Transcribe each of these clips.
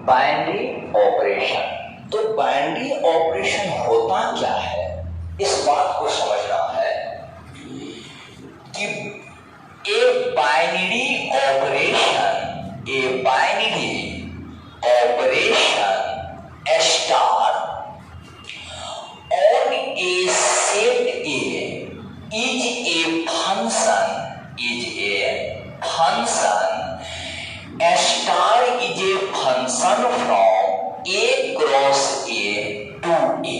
Binary operation. तो binary operation होता क्या है, इस बात को समझना है कि a binary operation star on a set A is a function star is a function from A cross A to A.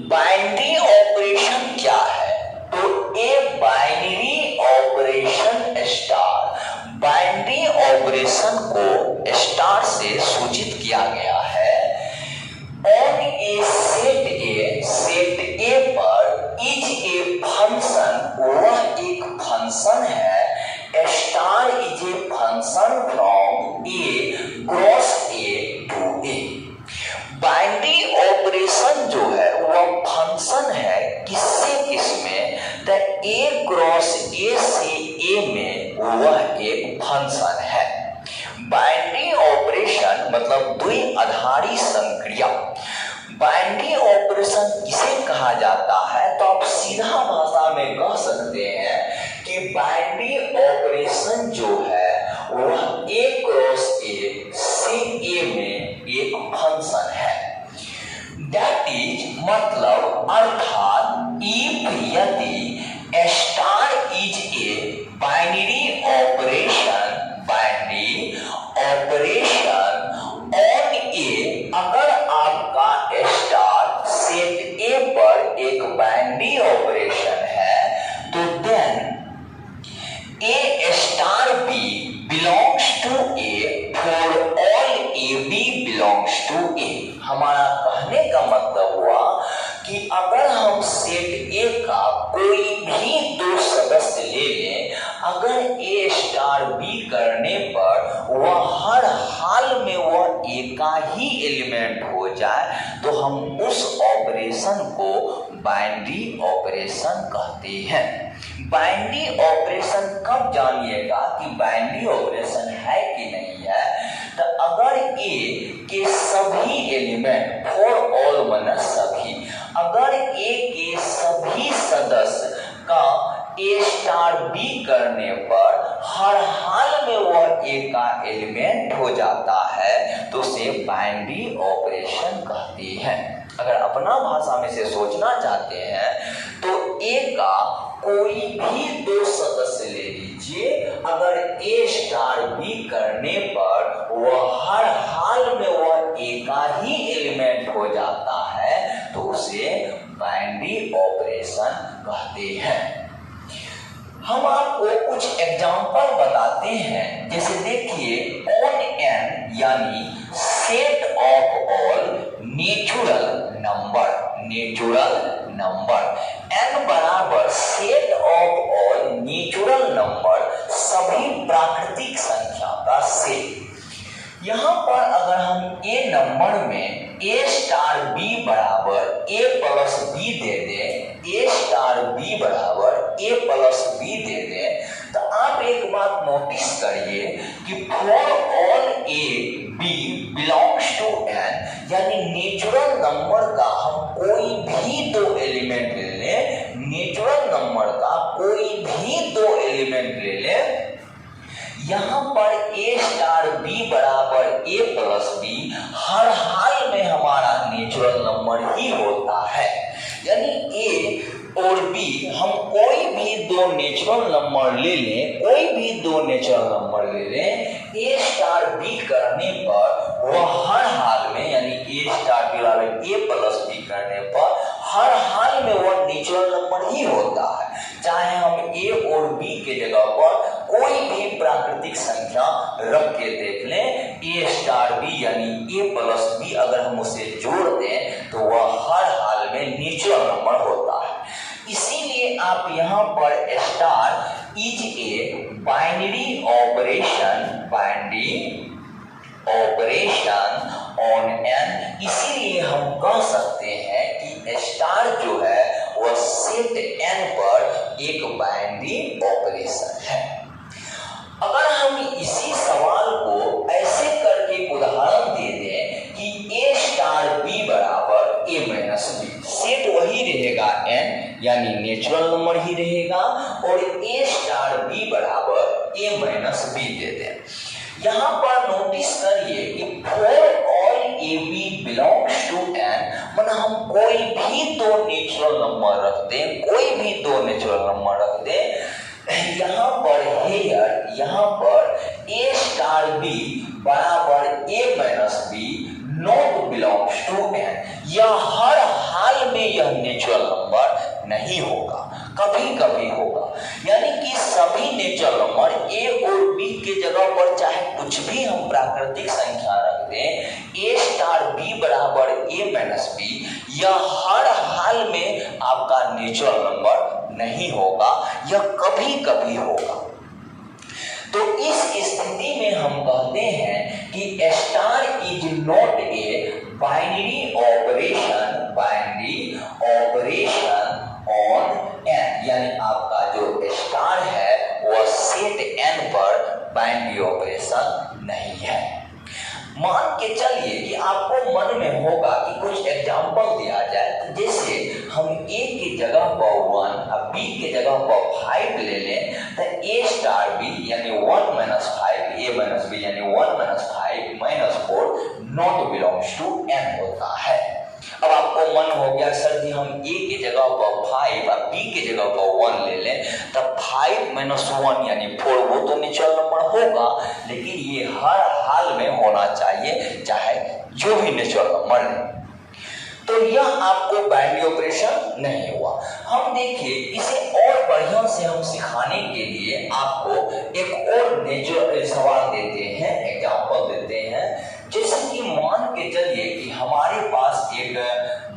Binary operation क्या है? तो a binary operation star, binary operation को स्टार से सूचित किया गया है ऑन ए सेट ए पर इज ए फंक्शन, वह एक फंक्शन है star is a function from A cross A to A. Binary operation जो है वह फंक्शन है किससे किसमें? तो ए क्रॉस ए से ए में वह एक फंक्शन है। बाइनरी ऑपरेशन मतलब द्विआधारी संक्रिया। बाइनरी ऑपरेशन किसे कहा जाता है? तो आप सीधा भाषा में कह सकते हैं कि बाइनरी ऑपरेशन जो है वह ए क्रॉस ए से ए में एक फंक्शन है। दैट इज मतलब अर्थात इफ यदि star is a binary operation on A, अगर आपका स्टार सेट ए पर एक बाइनरी ऑपरेशन है तो then A star B belongs to A for all A B belongs to A. हमारा कहने का मतलब हुआ कि अगर हम सेट ए का कोई भी दो सदस्य ले लें, अगर ए स्टार बी करने पर वह हर हाल में वह ए का ही एलिमेंट हो जाए तो हम उस ऑपरेशन को बाइनरी ऑपरेशन कहते हैं। बाइनरी ऑपरेशन कब जानिएगा कि बाइनरी ऑपरेशन है कि नहीं है? तो अगर ए के सभी एलिमेंट फॉर ऑल माने सभी, अगर ए के सभी सदस्य का ए स्टार बी करने पर हर हाल में वह ए का एलिमेंट हो जाता है तो उसे बाइनरी ऑपरेशन कहते हैं। अगर अपना भाषा में से सोचना चाहते हैं तो ए का कोई भी दो सदस्य ले लीजिए, अगर ए स्टार बी करने पर वह हर हाल में वह ए का ही एलिमेंट हो जाता है तो उसे बाइनरी ऑपरेशन कहते हैं। हम आपको कुछ एग्जाम्पल बताते हैं, जैसे देखिए ऑन एन यानी set of all natural number N बराबर set of all natural number, सभी प्राकृतिक संख्या का सेट। यहाँ पर अगर हम ए नंबर में ए स्टार बी बराबर ए प्लस बी दे दें, ए स्टार बी बराबर ए प्लस बी दे दें, तो आप एक बात नोटिस करिए कि for all A B belongs to N, यानी नेचुरल नंबर का हम कोई भी दो एलिमेंट ले लें, नेचुरल नंबर का कोई भी दो एलिमेंट ले लें, यहाँ पर ए स्टार बी बराबर ए प्लस बी हर हाल में हमारा नेचुरल नंबर ही होता है। यानी ए और बी हम कोई भी दो नेचुरल नंबर ले लें, कोई भी दो नेचुरल नंबर ले लें, ए स्टार बी करने पर वह हर हाल में यानी ए स्टार बी बराबर ए प्लस बी करने पर हर हाल में वह नेचुरल नंबर ही होता है। चाहे हम ए और बी के जगह पर कोई भी प्राकृतिक संख्या रख के देख लें, ए स्टार बी यानी ए प्लस बी अगर हम उसे जोड़ दें तो वह हर हाल में नेचुरल नंबर होता है। इसीलिए आप यहाँ पर star is a binary operation on an, इसीलिए हम कह सकते हैं कि स्टार जो है वह सेट एन पर एक बाइनरी ऑपरेशन है। अगर हम इसी सवाल को ऐसे करके उदाहरण नेचुरल नंबर ही रहेगा और ए स्टार बी बराबर ए माइनस बी दे दें। यहाँ पर नोटिस करिए कि for all A B belongs to N, मतलब हम कोई भी दो नेचुरल नंबर रख दें, कोई भी दो नेचुरल नंबर रख दें, यहाँ पर हेयर, यहाँ पर ए स्टार बी बराबर A minus B not belongs to N, यह हर हाल में यह नेचुरल नंबर नहीं होगा, कभी कभी होगा। यानी कि सभी नेचुरल नंबर ए और बी के जगह पर चाहे कुछ भी हम प्राकृतिक संख्या रख दें, ए स्टार बी बराबर ए माइनस बी, यह हर हाल में आपका नेचुरल नंबर नहीं होगा, यह कभी कभी होगा। तो इस स्थिति में हम कहते हैं कि star is not a binary operation, binary operation on N, यानी आपका जो स्टार है वह सेट एन पर बाइनरी ऑपरेशन नहीं है। मान के चलिए कि आपको मन में होगा कि कुछ एग्जाम्पल दिया जाए, तो जैसे हम ए की जगह पर 1 और बी की जगह पर 5 ले लें, तो ए स्टार बी यानी 1 माइनस 5, ए माइनस बी यानी 1 minus 5 minus 4 not belongs to N होता है। अब आपको मन हो गया सर जी हम ए की जगह पर 5 और बी की जगह पर 1 ले लें, तब 5 माइनस 1 यानी 4 वो तो नेचुरल नंबर होगा, लेकिन ये हर हाल में होना चाहिए चाहे जो भी नेचुरल नंबर ले। तो यह आपको बाइनरी ऑपरेशन नहीं हुआ। हम देखिए इसे और बढ़िया से हम सिखाने के लिए आपको एक और नेचुरल सवाल देते हैं, एग्जाम्पल देते हैं। जैसे कि मान के चलिए कि हमारे पास एक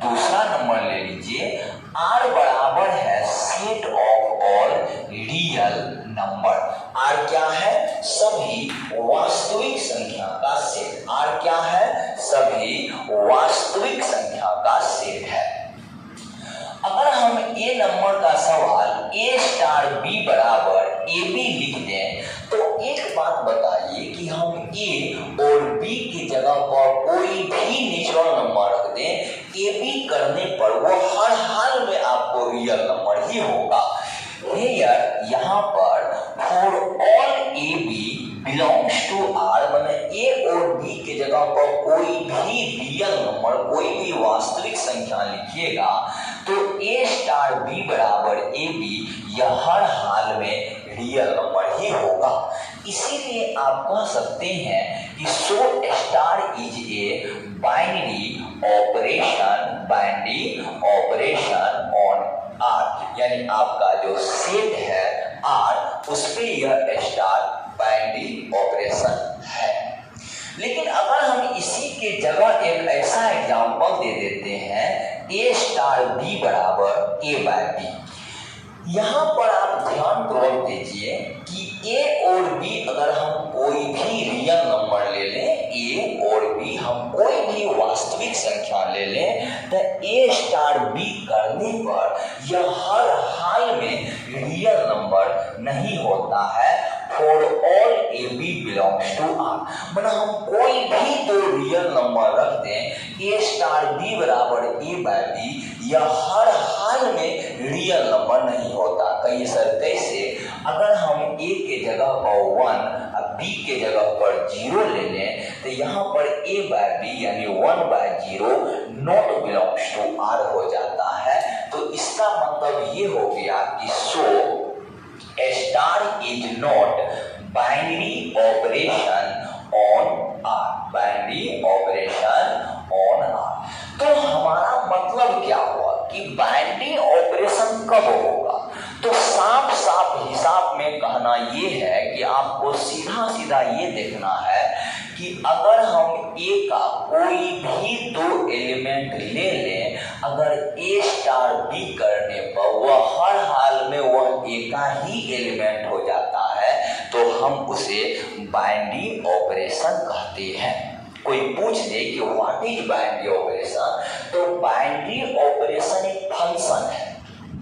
दूसरा नंबर ले लीजिए, r बराबर है set of all real number. r क्या है? सभी वास्तविक संख्या का सेट। r क्या है? सभी वास्तविक संख्या का सेट है। अगर हम ए नंबर का सवाल ए स्टार बी बराबर ए बी लिख दें, तो एक बात बताइए कि हम ए और बी की जगह पर कोई भी नेचुरल नंबर रख दें, ए बी करने पर वो हर हाल में आपको रियल नंबर ही होगा। Here, यहाँ पर for all A B belongs to R, मैंने ए और बी के जगह पर कोई भी रियल नंबर, कोई भी वास्तविक संख्या लिखिएगा, तो ए स्टार बी बराबर ए बी यह हर हाल में रियल नंबर ही होगा। इसीलिए आप कह सकते हैं कि so star is a binary operation, binary operation on R, यानी आपका जो सेट है आर, उस पे यह स्टार बाइनरी ऑपरेशन है। लेकिन अगर हम इसी के जगह एक ऐसा एग्जांपल दे देते हैं, ए स्टार बी बराबर ए बाय बी, यहाँ पर आप ध्यान पूर्वक दीजिए कि ए और बी अगर हम कोई भी रियल नंबर ले लें, ए और बी हम कोई भी वास्तविक संख्या ले लें, तो ए स्टार बी करने पर यह हर हाल में रियल नंबर नहीं होता है। For all A B belongs to R, मतलब हम कोई भी दो रियल नंबर रख दें, ए स्टार बी बराबर ए बाय बी, यह हर हाल में रियल नंबर नहीं होता। कहिए सर कैसे? अगर हम ए के जगह पर 1 और बी के जगह पर 0 ले लें, तो यहाँ पर ए बाय बी यानी 1 by 0 not belongs to R हो जाता है। तो इसका मतलब ये हो गया कि so star is not binary operation on R, binary operation on R. तो हमारा मतलब क्या हुआ कि बाइनरी ऑपरेशन कब होगा? तो साफ साफ हिसाब में कहना ये है कि आपको सीधा सीधा ये देखना है कि अगर हम ए का कोई भी दो एलिमेंट ले लें, अगर ए स्टार बी करने पर वह हर हाल में वह ए का ही एलिमेंट हो जाता है, तो हम उसे बाइनरी ऑपरेशन कहते हैं। कोई पूछ दे कि व्हाट इज बाइनरी ऑपरेशन, तो बाइनरी ऑपरेशन एक फंक्शन है।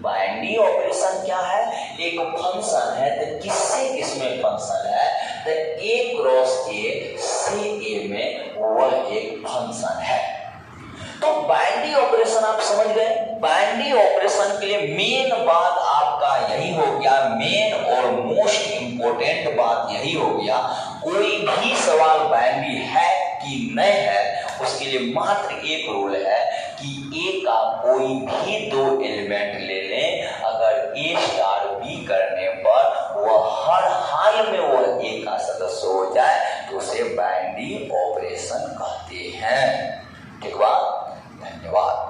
बाइनरी ऑपरेशन क्या है? एक फंक्शन है। तो किससे किसमें फंक्शन है? तो ए क्रॉस ए से ए में वह एक फंक्शन है। तो बाइनरी ऑपरेशन आप समझ गए। बाइनरी ऑपरेशन के लिए मेन बात आपका यही हो गया, मेन और मोस्ट इंपोर्टेंट बात यही हो गया, कोई भी सवाल बाइनरी है कि नहीं है उसके लिए मात्र एक रूल है कि ए का कोई भी दो एलिमेंट ले लें, अगर ए स्टार बी करने पर वह हर हाल में वह ए का सदस्य हो जाए तो उसे बाइनरी ऑपरेशन कहते हैं। ठीक बात, धन्यवाद।